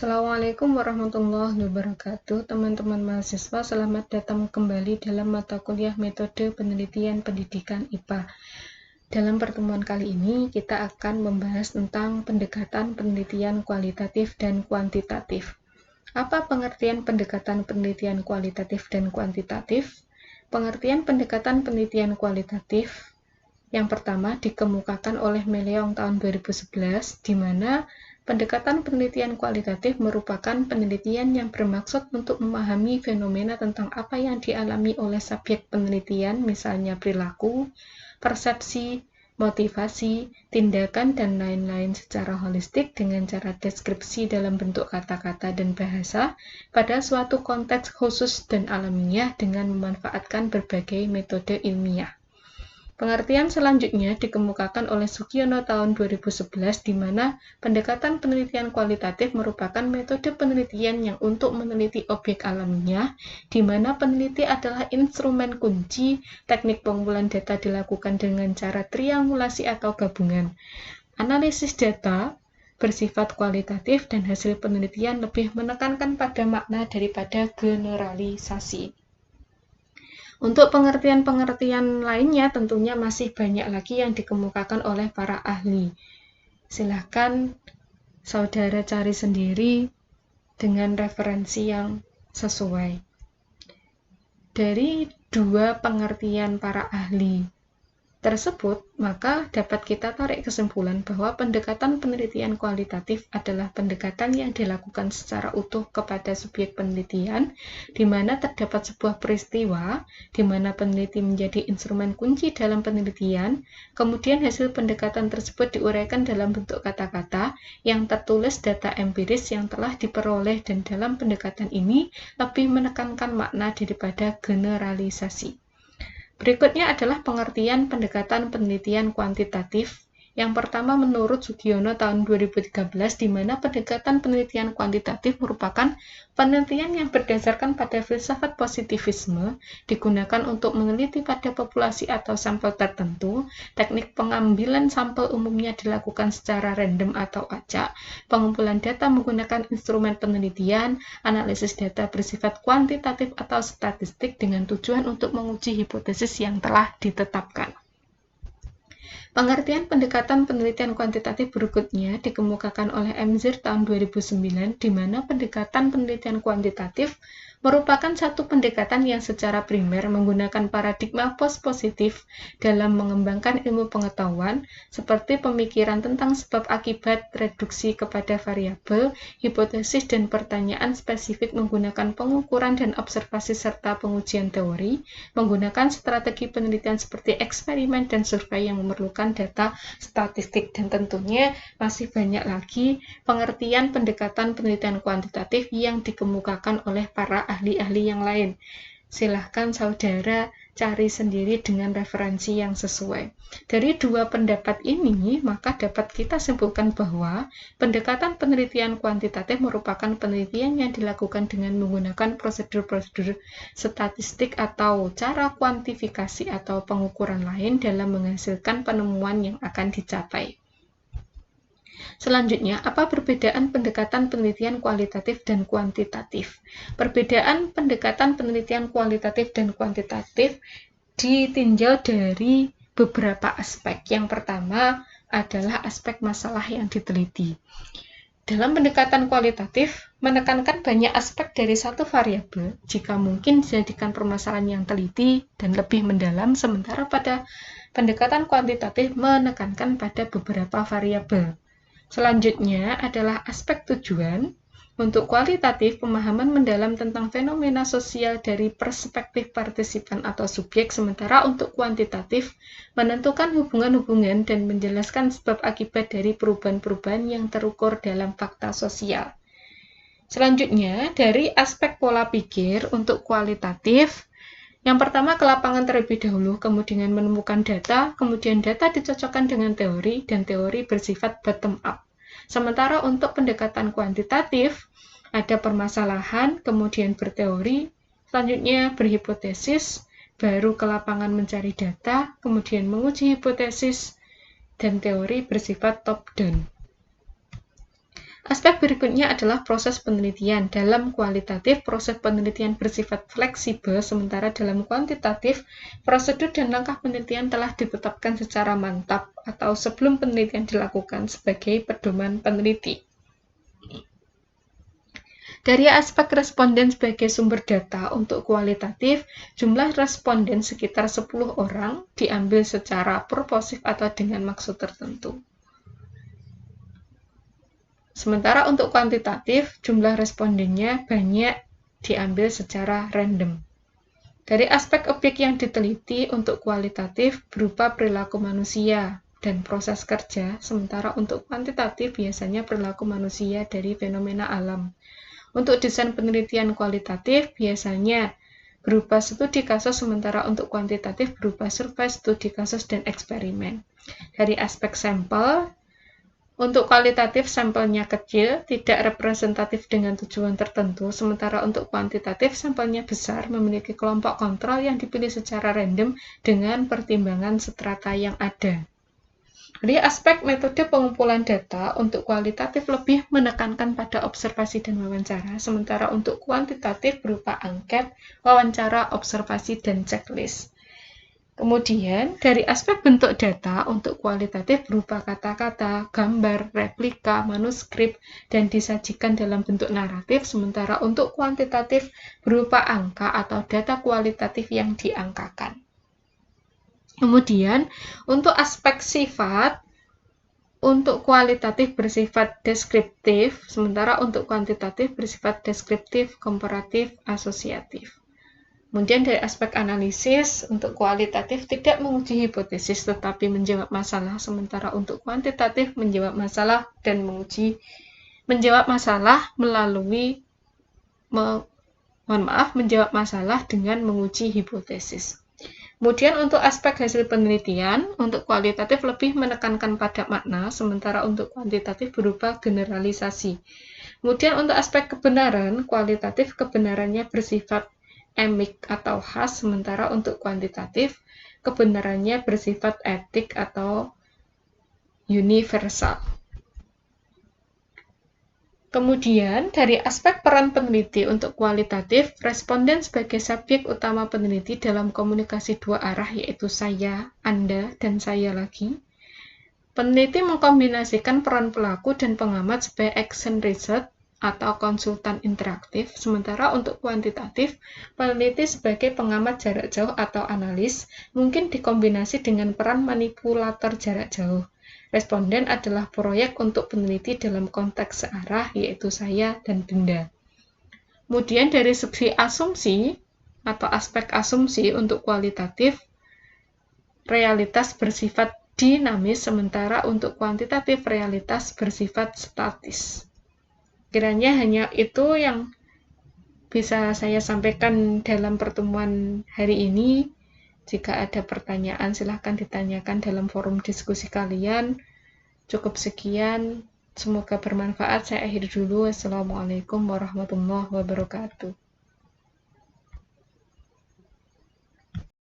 Assalamualaikum warahmatullahi wabarakatuh. Teman-teman mahasiswa, selamat datang kembali dalam mata kuliah Metode Penelitian Pendidikan IPA. Dalam pertemuan kali ini, kita akan membahas tentang pendekatan penelitian kualitatif dan kuantitatif. Apa pengertian pendekatan penelitian kualitatif dan kuantitatif? Pengertian pendekatan penelitian kualitatif yang pertama dikemukakan oleh Meleong tahun 2011, di mana pendekatan penelitian kualitatif merupakan penelitian yang bermaksud untuk memahami fenomena tentang apa yang dialami oleh subjek penelitian, misalnya perilaku, persepsi, motivasi, tindakan, dan lain-lain secara holistik dengan cara deskripsi dalam bentuk kata-kata dan bahasa pada suatu konteks khusus dan alamiah dengan memanfaatkan berbagai metode ilmiah. Pengertian selanjutnya dikemukakan oleh Sugiono tahun 2011, di mana pendekatan penelitian kualitatif merupakan metode penelitian yang untuk meneliti objek alamiah, di mana peneliti adalah instrumen kunci. Teknik pengumpulan data dilakukan dengan cara triangulasi atau gabungan. Analisis data bersifat kualitatif dan hasil penelitian lebih menekankan pada makna daripada generalisasi. Untuk pengertian-pengertian lainnya tentunya masih banyak lagi yang dikemukakan oleh para ahli. Silahkan saudara cari sendiri dengan referensi yang sesuai. Dari dua pengertian para ahli tersebut, maka dapat kita tarik kesimpulan bahwa pendekatan penelitian kualitatif adalah pendekatan yang dilakukan secara utuh kepada subjek penelitian, di mana terdapat sebuah peristiwa, di mana peneliti menjadi instrumen kunci dalam penelitian, kemudian hasil pendekatan tersebut diuraikan dalam bentuk kata-kata yang tertulis data empiris yang telah diperoleh, dan dalam pendekatan ini lebih menekankan makna daripada generalisasi. Berikutnya adalah pengertian pendekatan penelitian kuantitatif. Yang pertama menurut Sugiono tahun 2013, di mana pendekatan penelitian kuantitatif merupakan penelitian yang berdasarkan pada filsafat positivisme, digunakan untuk meneliti pada populasi atau sampel tertentu. Teknik pengambilan sampel umumnya dilakukan secara random atau acak. Pengumpulan data menggunakan instrumen penelitian, analisis data bersifat kuantitatif atau statistik dengan tujuan untuk menguji hipotesis yang telah ditetapkan. Pengertian pendekatan penelitian kuantitatif berikutnya dikemukakan oleh Emzir tahun 2009, di mana pendekatan penelitian kuantitatif merupakan satu pendekatan yang secara primer menggunakan paradigma post-positif dalam mengembangkan ilmu pengetahuan, seperti pemikiran tentang sebab akibat, reduksi kepada variabel, hipotesis, dan pertanyaan spesifik menggunakan pengukuran dan observasi serta pengujian teori, menggunakan strategi penelitian seperti eksperimen dan survei yang memerlukan data statistik. Dan tentunya masih banyak lagi pengertian pendekatan penelitian kuantitatif yang dikemukakan oleh para ahli-ahli yang lain. Silahkan saudara cari sendiri dengan referensi yang sesuai. Dari dua pendapat ini, maka dapat kita simpulkan bahwa pendekatan penelitian kuantitatif merupakan penelitian yang dilakukan dengan menggunakan prosedur-prosedur statistik atau cara kuantifikasi atau pengukuran lain dalam menghasilkan penemuan yang akan dicapai. Selanjutnya, apa perbedaan pendekatan penelitian kualitatif dan kuantitatif? Perbedaan pendekatan penelitian kualitatif dan kuantitatif ditinjau dari beberapa aspek. Yang pertama adalah aspek masalah yang diteliti. Dalam pendekatan kualitatif, menekankan banyak aspek dari satu variabel, jika mungkin dijadikan permasalahan yang teliti dan lebih mendalam, sementara pada pendekatan kuantitatif menekankan pada beberapa variabel. Selanjutnya adalah aspek tujuan. Untuk kualitatif, pemahaman mendalam tentang fenomena sosial dari perspektif partisipan atau subjek, sementara untuk kuantitatif, menentukan hubungan-hubungan dan menjelaskan sebab akibat dari perubahan-perubahan yang terukur dalam fakta sosial. Selanjutnya, dari aspek pola pikir untuk kualitatif, yang pertama ke lapangan terlebih dahulu, kemudian menemukan data, kemudian data dicocokkan dengan teori, dan teori bersifat bottom up. Sementara untuk pendekatan kuantitatif, ada permasalahan, kemudian berteori, selanjutnya berhipotesis, baru ke lapangan mencari data, kemudian menguji hipotesis, dan teori bersifat top down. Aspek berikutnya adalah proses penelitian. Dalam kualitatif, proses penelitian bersifat fleksibel, sementara dalam kuantitatif, prosedur dan langkah penelitian telah ditetapkan secara mantap atau sebelum penelitian dilakukan sebagai pedoman peneliti. Dari aspek responden sebagai sumber data untuk kualitatif, jumlah responden sekitar 10 orang diambil secara proposif atau dengan maksud tertentu. Sementara untuk kuantitatif, jumlah respondennya banyak diambil secara random. Dari aspek objek yang diteliti untuk kualitatif berupa perilaku manusia dan proses kerja, sementara untuk kuantitatif biasanya perilaku manusia dari fenomena alam. Untuk desain penelitian kualitatif biasanya berupa studi kasus, sementara untuk kuantitatif berupa survei, studi kasus, dan eksperimen. Dari aspek sampel, untuk kualitatif sampelnya kecil, tidak representatif dengan tujuan tertentu, sementara untuk kuantitatif sampelnya besar, memiliki kelompok kontrol yang dipilih secara random dengan pertimbangan strata yang ada. Dari aspek metode pengumpulan data, untuk kualitatif lebih menekankan pada observasi dan wawancara, sementara untuk kuantitatif berupa angket, wawancara, observasi, dan checklist. Kemudian, dari aspek bentuk data, untuk kualitatif berupa kata-kata, gambar, replika, manuskrip, dan disajikan dalam bentuk naratif, sementara untuk kuantitatif berupa angka atau data kualitatif yang diangkakan. Kemudian, untuk aspek sifat, untuk kualitatif bersifat deskriptif, sementara untuk kuantitatif bersifat deskriptif, komparatif, asosiatif. Kemudian dari aspek analisis, untuk kualitatif tidak menguji hipotesis tetapi menjawab masalah, sementara untuk kuantitatif menjawab masalah dan menjawab masalah melalui menjawab masalah dengan menguji hipotesis. Kemudian untuk aspek hasil penelitian, untuk kualitatif lebih menekankan pada makna, sementara untuk kuantitatif berupa generalisasi. Kemudian untuk aspek kebenaran, kualitatif kebenarannya bersifat emik atau khas, sementara untuk kuantitatif kebenarannya bersifat etik atau universal. Kemudian, dari aspek peran peneliti untuk kualitatif, responden sebagai subjek utama peneliti dalam komunikasi dua arah, yaitu saya, Anda, dan saya lagi. Peneliti mengkombinasikan peran pelaku dan pengamat sebagai action research atau konsultan interaktif, sementara untuk kuantitatif, peneliti sebagai pengamat jarak jauh atau analis mungkin dikombinasi dengan peran manipulator jarak jauh. Responden adalah proyek untuk peneliti dalam konteks searah, yaitu saya dan benda. Kemudian dari segi asumsi atau aspek asumsi untuk kualitatif, realitas bersifat dinamis, sementara untuk kuantitatif realitas bersifat statis. Kiranya hanya itu yang bisa saya sampaikan dalam pertemuan hari ini. Jika ada pertanyaan, silahkan ditanyakan dalam forum diskusi kalian. Cukup sekian. Semoga bermanfaat. Saya akhiri dulu. Wassalamualaikum warahmatullahi wabarakatuh.